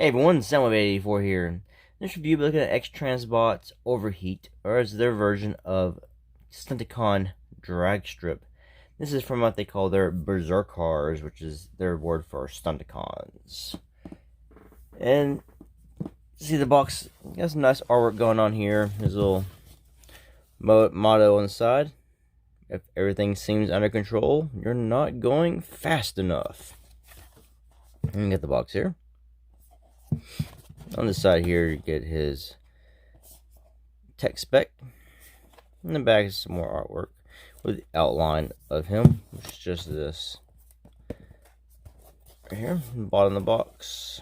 Hey everyone, Soundwave84 here. In this review, we're looking at X-Transbots Overheat, or as their version of Stunticon Dragstrip. This is from what they call their Berserkars, which is their word for Stunticons. And see the box, got some nice artwork going on here. There's a little motto on the side. If everything seems under control, you're not going fast enough. And get the box here. On the side here, you get his tech spec. In the back is some more artwork with the outline of him, which is just this. Right here, bottom of the box.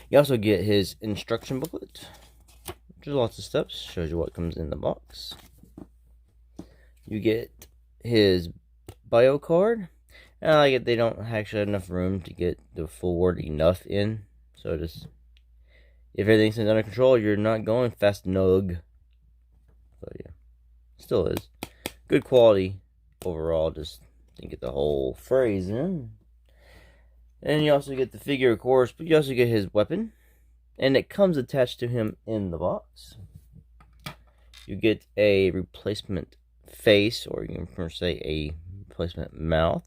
You also get his instruction booklet, which is lots of steps, shows you what comes in the box. You get his bio card. And I like it, they don't actually have enough room to get the full word enough in. So just, if everything's under control, you're not going fast enough. But yeah, still is. Good quality overall, just didn't get the whole phrase in. And you also get the figure, of course, but you also get his weapon. And it comes attached to him in the box. You get a replacement face, or you can say a replacement mouth.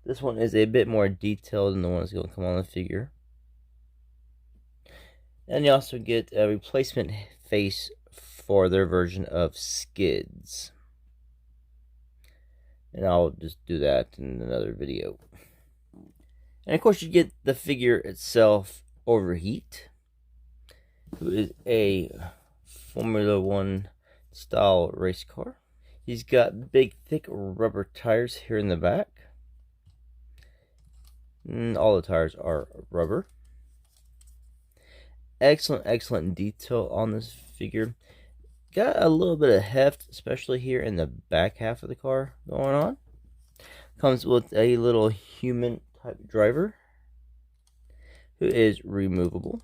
This one is a bit more detailed than the one that's going to come on the figure. And you also get a replacement face for their version of Skids. And I'll just do that in another video. And of course you get the figure itself, Overheat, who is a Formula 1 style race car. He's got big thick rubber tires here in the back. All the tires are rubber. Excellent detail on this figure. Got a little bit of heft, especially here in the back half of the car going on. Comes with a little human type driver who is removable.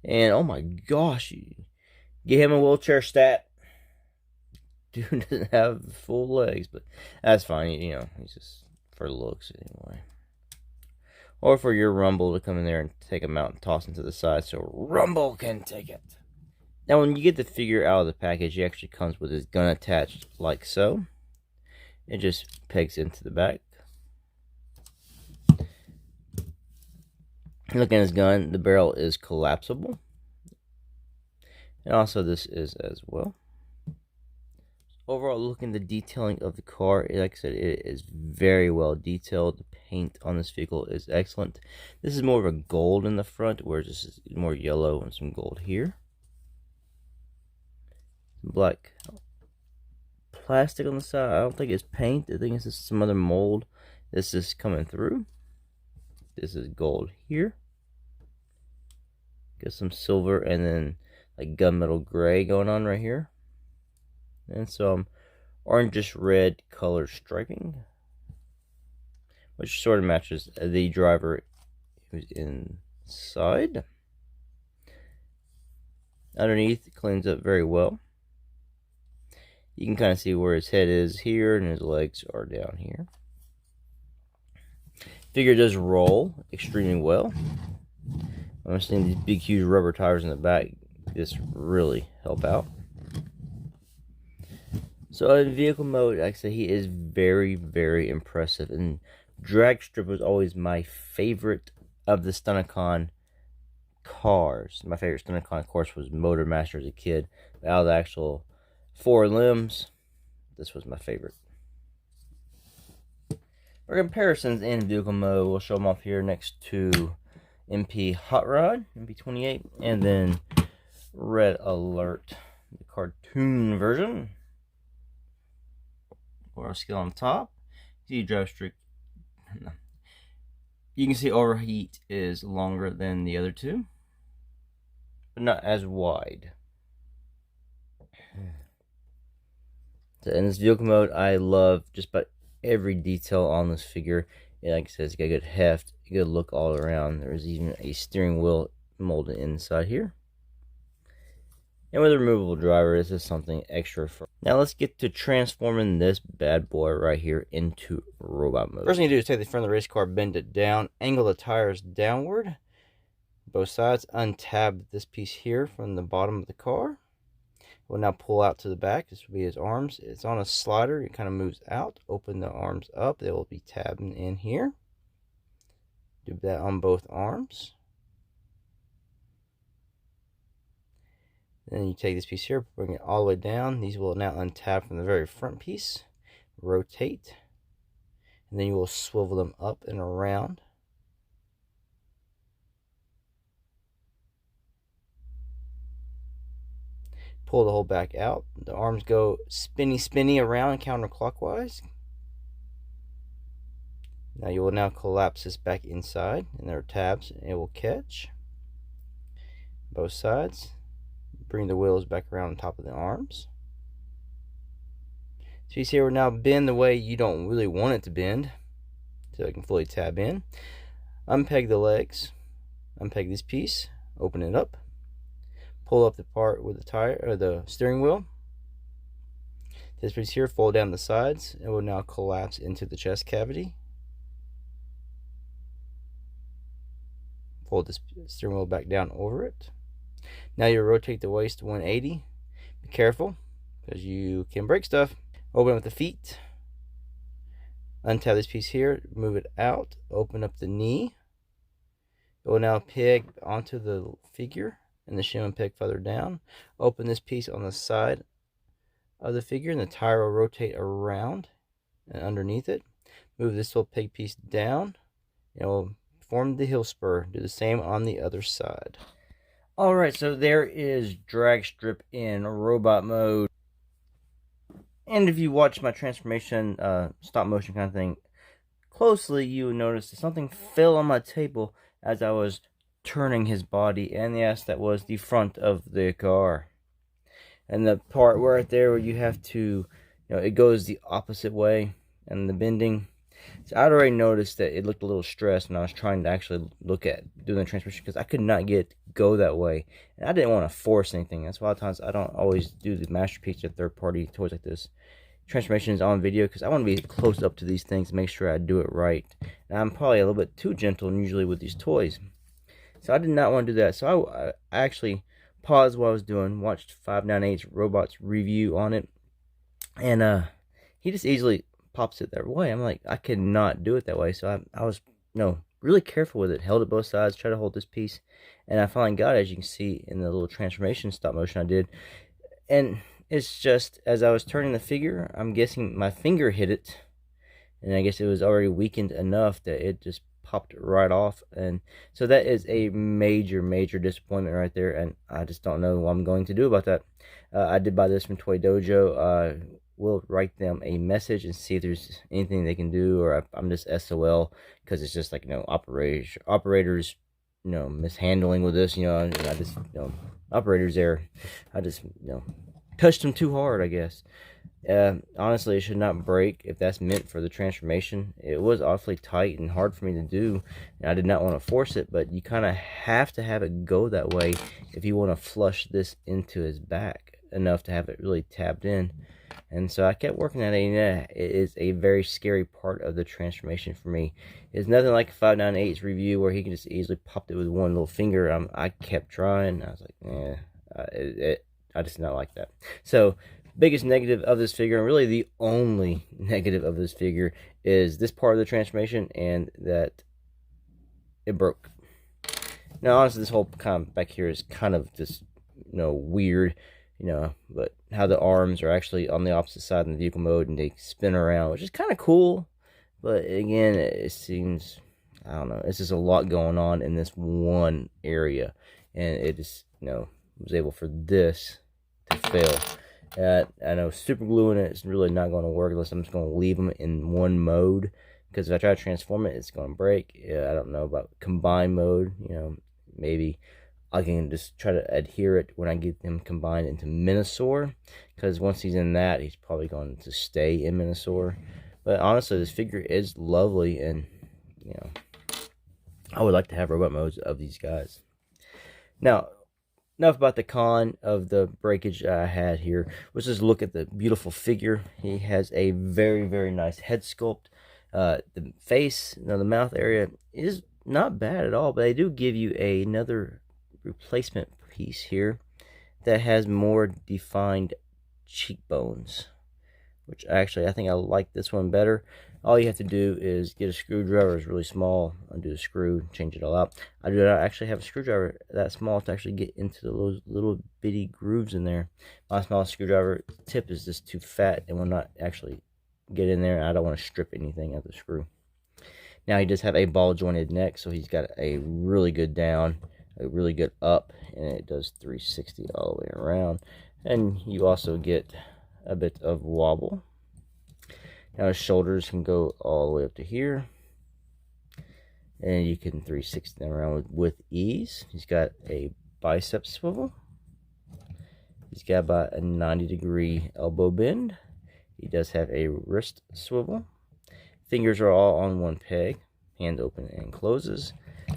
And oh my gosh, you get him a wheelchair stat. Dude doesn't have full legs, but that's fine. You know, he's just for looks anyway. Or for your Rumble to come in there and take him out and toss him to the side so Rumble can take it. Now, when you get the figure out of the package, he actually comes with his gun attached like so. It just pegs into the back. Look at his gun. The barrel is collapsible. And also this is as well. Overall, looking at the detailing of the car, like I said, it is very well detailed. The paint on this vehicle is excellent. This is more of a gold in the front, whereas this is more yellow and some gold here. Some black plastic on the side. I don't think it's paint. I think it's just some other mold. This is coming through. This is gold here. Got some silver and then like gunmetal gray going on right here. And some orangish red color striping, which sort of matches the driver who's inside. Underneath, it cleans up very well. You can kind of see where his head is here and his legs are down here. Figure does roll extremely well. I'm seeing these big huge rubber tires in the back. This really help out. So in vehicle mode, like I said, he is very impressive. And Dragstrip was always my favorite of the Stunticon cars. My favorite Stunticon, of course, was Motor Master as a kid. But out of the actual 4 limbs, this was my favorite. For comparisons in vehicle mode, we'll show them off here next to MP Hot Rod, MP28, and then Red Alert, the cartoon version. Or scale on top. See Dragstrip. You can see Overheat is longer than the other two, but not as wide. So in this vehicle mode, I love just about every detail on this figure. And like I said, it's got good heft, good look all around. There's even a steering wheel molded inside here. And with a removable driver, this is something extra for. Now let's get to transforming this bad boy right here into robot mode. First thing you do is take the front of the race car, bend it down, angle the tires downward, both sides, untab this piece here from the bottom of the car. We'll now pull out to the back. This will be his arms. It's on a slider. It kind of moves out. Open the arms up. They will be tabbing in here. Do that on both arms. Then you take this piece here, bring it all the way down. These will now untab from the very front piece. Rotate. And then you will swivel them up and around. Pull the whole back out. The arms go spinny around counterclockwise. Now you will now collapse this back inside, and there are tabs, and it will catch both sides. Bring the wheels back around on top of the arms. So you see it will now bend the way you don't really want it to bend, so it can fully tab in. Unpeg the legs. Unpeg this piece. Open it up. Pull up the part with the tire or the steering wheel. This piece here, fold down the sides. It will now collapse into the chest cavity. Fold this steering wheel back down over it. Now you rotate the waist to 180. Be careful, because you can break stuff. Open up the feet. Untab this piece here, move it out, open up the knee. It will now peg onto the figure, and the shim and peg further down. Open this piece on the side of the figure, and the tire will rotate around and underneath it. Move this little peg piece down, and it will form the heel spur. Do the same on the other side. Alright, so there is Dragstrip in robot mode. And if you watch my transformation stop motion kind of thing closely, you will notice that something fell on my table as I was turning his body. And yes, that was the front of the car. And the part right there where you have to, it goes the opposite way, and the bending. So I'd already noticed that it looked a little stressed when I was trying to actually look at doing the transmission, because I could not get it to go that way. And I didn't want to force anything. That's why a lot of times I don't always do the masterpiece of third-party toys like this. Transformations on video, because I want to be close up to these things and make sure I do it right. And I'm probably a little bit too gentle usually with these toys. So I did not want to do that. So I actually paused what I was doing, watched 598's Robots review on it. And he just easily pops it that way. I'm like, I could not do it that way. So I was really careful with it. Held it both sides, tried to hold this piece, and I finally got it, as you can see in the little transformation stop motion I did. And it's just, as I was turning the figure, I'm guessing my finger hit it, and I guess it was already weakened enough that it just popped right off. And so that is a major disappointment right there, and I just don't know what I'm going to do about that. I did buy this from Toy Dojo. We'll write them a message and see if there's anything they can do, or I'm just SOL, because it's just like, operators, mishandling with this, and I just, operators there, I just, touched them too hard, I guess. Honestly, it should not break if that's meant for the transformation. It was awfully tight and hard for me to do, and I did not want to force it, but you kind of have to have it go that way if you want to flush this into his back enough to have it really tapped in. And so I kept working at it, and it is a very scary part of the transformation for me. It's nothing like 598's review where he can just easily pop it with one little finger. I kept trying. I was like, I just not like that. So, biggest negative of this figure, and really the only negative of this figure, is this part of the transformation, and that it broke. Now, honestly, this whole kind of back here is kind of just, weird. But how the arms are actually on the opposite side in the vehicle mode, and they spin around, which is kind of cool. But again, it seems, I don't know, it's just a lot going on in this one area, and it just, was able for this to fail. I know super gluing it is really not going to work unless I'm just going to leave them in one mode, because if I try to transform it, it's going to break. I don't know about combined mode. Maybe I can just try to adhere it when I get them combined into Minosaur, because once he's in that, he's probably going to stay in Minosaur. But honestly, this figure is lovely, and I would like to have robot modes of these guys. Now, enough about the con of the breakage I had here. Let's just look at the beautiful figure. He has a very, very nice head sculpt. The face, the mouth area is not bad at all, but they do give you another replacement piece here that has more defined cheekbones, which actually I think I like this one better. All you have to do is get a screwdriver. It's really small, undo the screw, change it all out. I do not actually have a screwdriver that small to actually get into those little bitty grooves in there. My small screwdriver tip is just too fat and will not actually get in there. I don't want to strip anything out of the screw. Now he does have a ball jointed neck, so he's got a really good down, a really good up, and it does 360 all the way around. And you also get a bit of wobble. Now his shoulders can go all the way up to here, and you can 360 them around with ease. He's got a bicep swivel. He's got about a 90-degree elbow bend. He does have a wrist swivel. Fingers are all on one peg. Hand open and closes.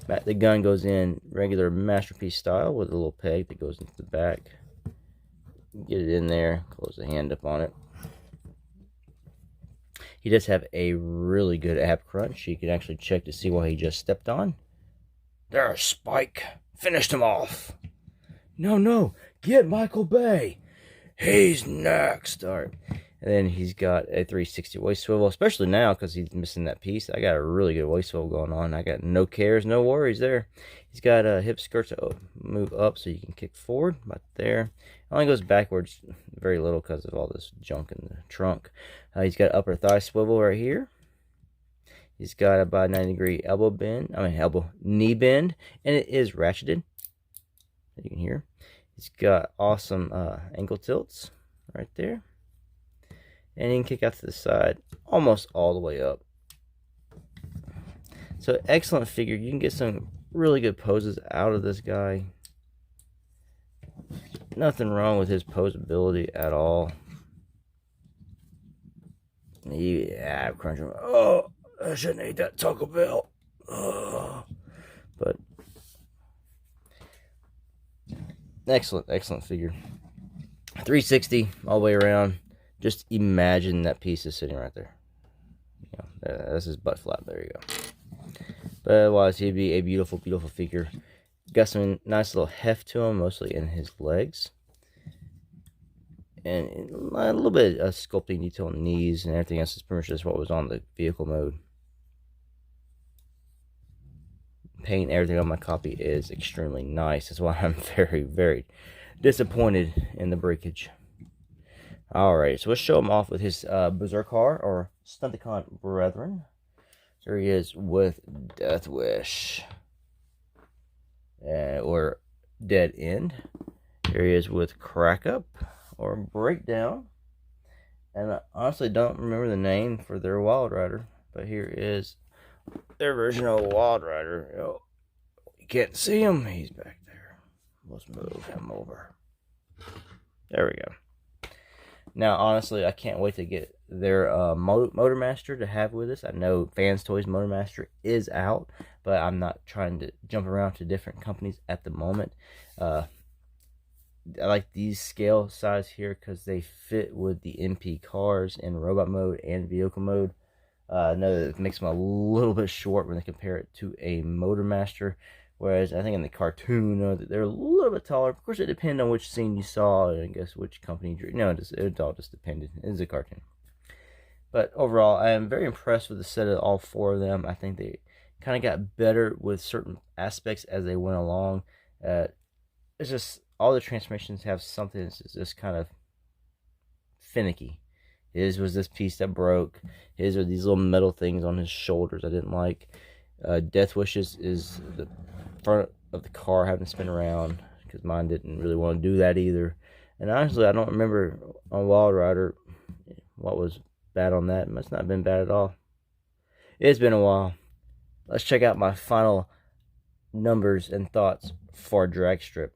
The gun goes in regular Masterpiece style with a little peg that goes into the back. Get it in there, close the hand up on it. He does have a really good ab crunch. You can actually check to see what he just stepped on. There's Spike. Finished him off. No. Get Michael Bay. He's next. All right. And then he's got a 360 waist swivel, especially now because he's missing that piece. I got a really good waist swivel going on. I got no cares, no worries there. He's got hip skirts that move up so you can kick forward, about there. It only goes backwards very little because of all this junk in the trunk. He's got upper thigh swivel right here. He's got about a 90-degree knee bend, and it is ratcheted. You can hear. He's got awesome ankle tilts right there. And you can kick out to the side almost all the way up. So excellent figure. You can get some really good poses out of this guy. Nothing wrong with his posability at all. Yeah, crunching. Oh, I shouldn't eat that Taco Bell. Oh. But excellent figure. 360 all the way around. Just imagine that piece is sitting right there. That's his butt flap. There you go. But otherwise, he'd be a beautiful figure. Got some nice little heft to him, mostly in his legs. And a little bit of sculpting detail on the knees, and everything else is pretty much just what was on the vehicle mode. Paint, everything on my copy is extremely nice. That's why I'm very disappointed in the breakage. Alright, so let's show him off with his Berserkar, or Stunticon brethren. There he is with Death Wish. Or Dead End. Here he is with Crack Up, or Breakdown. And I honestly don't remember the name for their Wild Rider. But here is their version of Wild Rider. Oh, you can't see him. He's back there. Let's move him over. There we go. Now, honestly, I can't wait to get their Motormaster to have with us. I know Fans Toys Motormaster is out, but I'm not trying to jump around to different companies at the moment. I like these scale size here because they fit with the MP cars in robot mode and vehicle mode. I know that it makes them a little bit short when they compare it to a Motormaster. Whereas I think in the cartoon, they're a little bit taller. Of course, it depends on which scene you saw, and I guess which company drew. It all just depended. It is a cartoon. But overall, I am very impressed with the set of all four of them. I think they kind of got better with certain aspects as they went along. It's just all the transformations have something that's just kind of finicky. His was this piece that broke. His are these little metal things on his shoulders I didn't like. Death Wishes is the front of the car having to spin around, because mine didn't really want to do that either. And honestly, I don't remember on Wild Rider what was bad on that. It must not have been bad at all. It's been a while. Let's check out my final numbers and thoughts for Dragstrip.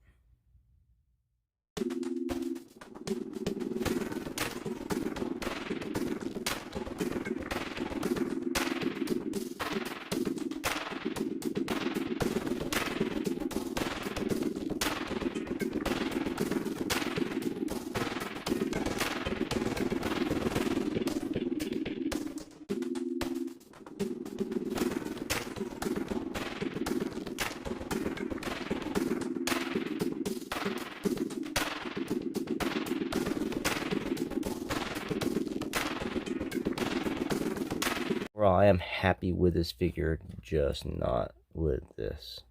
overall, I am happy with this figure, just not with this.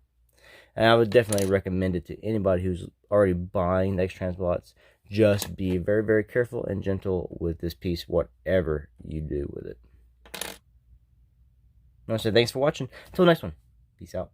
And I would definitely recommend it to anybody who's already buying the X-Transbots. Just be very, very careful and gentle with this piece, whatever you do with it. I want to say thanks for watching. Until next one, peace out.